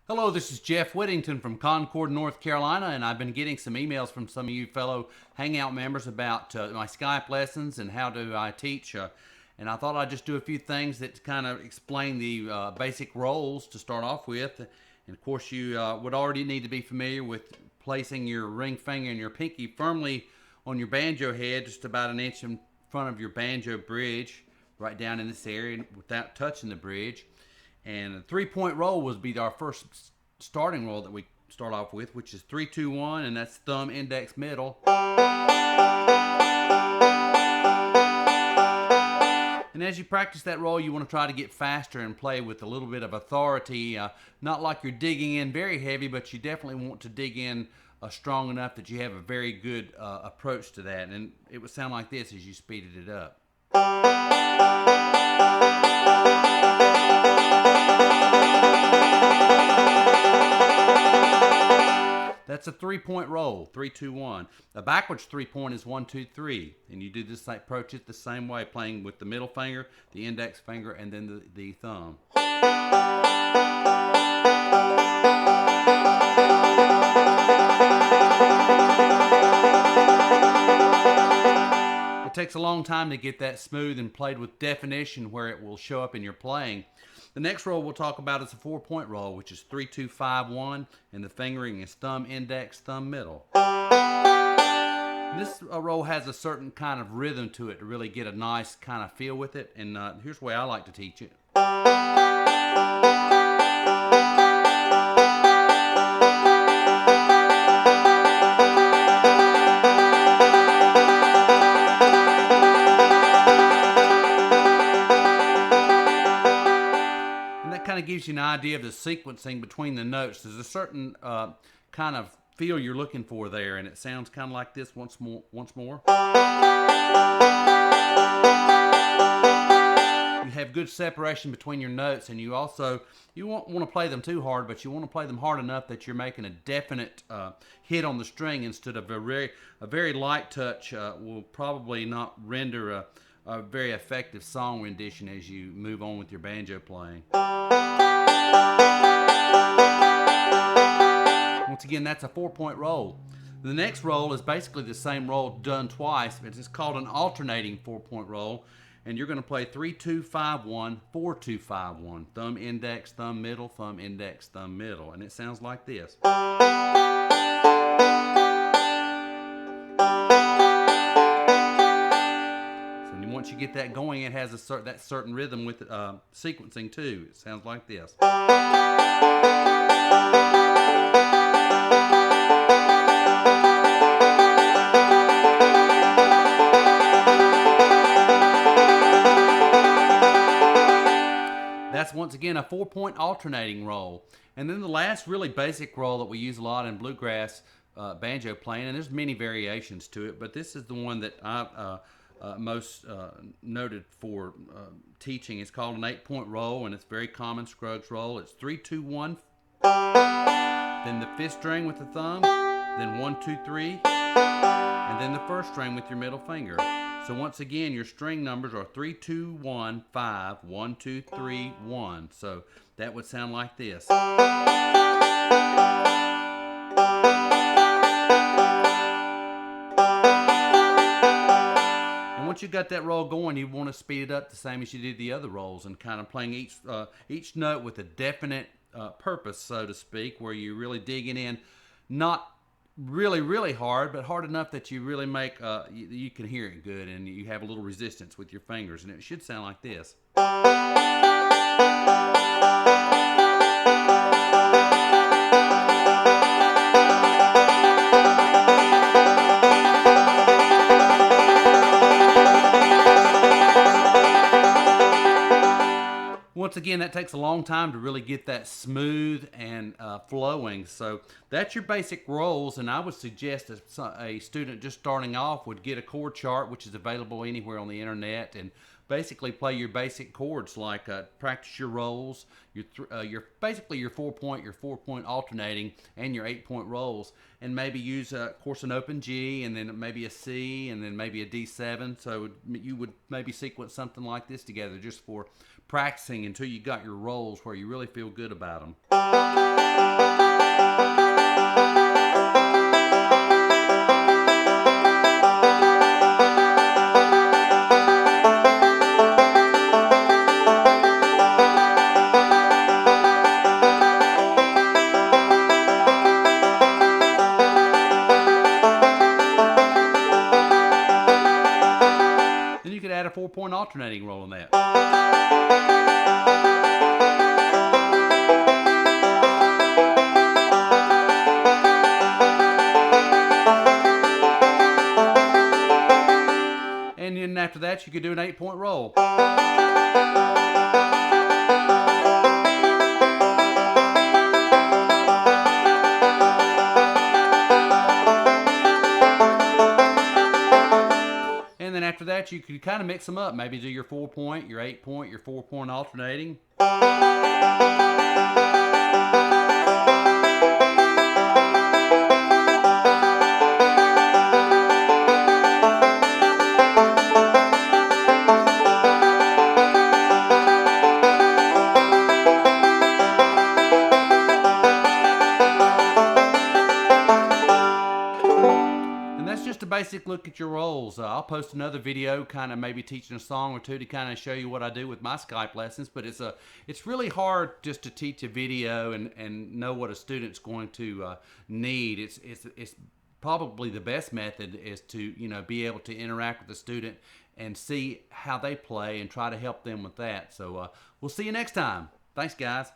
Hello, this is Jeff Whittington from Concord, North Carolina, and I've been getting some emails from some of you fellow Hangout members about my Skype lessons and how do I teach. And I thought I'd just do a few things that kind of explain the basic roles to start off with. And of course, you would already need to be familiar with placing your ring finger and your pinky firmly on your banjo head, just about an inch in front of your banjo bridge, right down in this area without touching the bridge. And a 3-point roll would be our first starting roll that we start off with, which is 3-2-1, and that's thumb, index, middle. And as you practice that roll, you want to try to get faster and play with a little bit of authority. Not like you're digging in very heavy, but you definitely want to dig in strong enough that you have a very good approach to that. And it would sound like this as you speeded it up. That's a 3-point roll, 3-2-1. A backwards 3-point is 1-2-3, and you do this approach it the same way, playing with the middle finger, the index finger, and then the thumb. It takes a long time to get that smooth and played with definition where it will show up in your playing. The next roll we'll talk about is a 4-point roll, which is 3-2-5-1, and the fingering is thumb, index, thumb, middle. This roll has a certain kind of rhythm to it to really get a nice kind of feel with it, and here's the way I like to teach it. Kind of gives you an idea of the sequencing between the notes. There's a certain kind of feel you're looking for there, and it sounds kind of like this once more. You have good separation between your notes, and you won't want to play them too hard, but you want to play them hard enough that you're making a definite hit on the string instead of a very light touch. Will probably not render a very effective song rendition as you move on with your banjo playing. Once again, that's a 4-point roll. The next roll is basically the same roll done twice, but it's called an alternating 4-point roll. And you're going to play 3-2-5-1, 4-2-5-1. Thumb, index, thumb, middle, thumb, index, thumb, middle. And it sounds like this. Once you get that going, it has that certain rhythm with sequencing too. It sounds like this. That's once again a 4-point alternating roll. And then the last really basic roll that we use a lot in bluegrass banjo playing, and there's many variations to it, but this is the one that I most noted for teaching. It's called an 8-point roll, and it's very common Scruggs roll. It's 3-2-1, then the 5th string with the thumb, then 1-2-3, and then the 1st string with your middle finger. So once again, your string numbers are 3-2-1-5, 1-2-3-1. So that would sound like this. Once you got that roll going, you want to speed it up the same as you did the other rolls, and kind of playing each note with a definite purpose, so to speak, where you're really digging in, not really hard, but hard enough that you really make you can hear it good, and you have a little resistance with your fingers, and it should sound like this. Once again, that takes a long time to really get that smooth and flowing. So that's your basic rolls, and I would suggest a student just starting off would get a chord chart, which is available anywhere on the internet, and basically play your basic chords, like practice your rolls, your basically your 4-point, your 4-point alternating, and your 8-point rolls, and maybe use of course an open G, and then maybe a C, and then maybe a D7. So you would maybe sequence something like this together just for practicing until you got your rolls where you really feel good about them. Then you could add a 4-point alternating roll on that. And then after that, you could do an 8-point roll. And then after that, you could kind of mix them up. Maybe do your 4-point, your 8-point, your 4-point alternating. That's just a basic look at your rolls. I'll post another video kind of maybe teaching a song or two to kind of show you what I do with my Skype lessons, but it's really hard just to teach a video and know what a student's going to need. It's probably the best method is to be able to interact with the student and see how they play and try to help them with that. So we'll see you next time. Thanks, guys.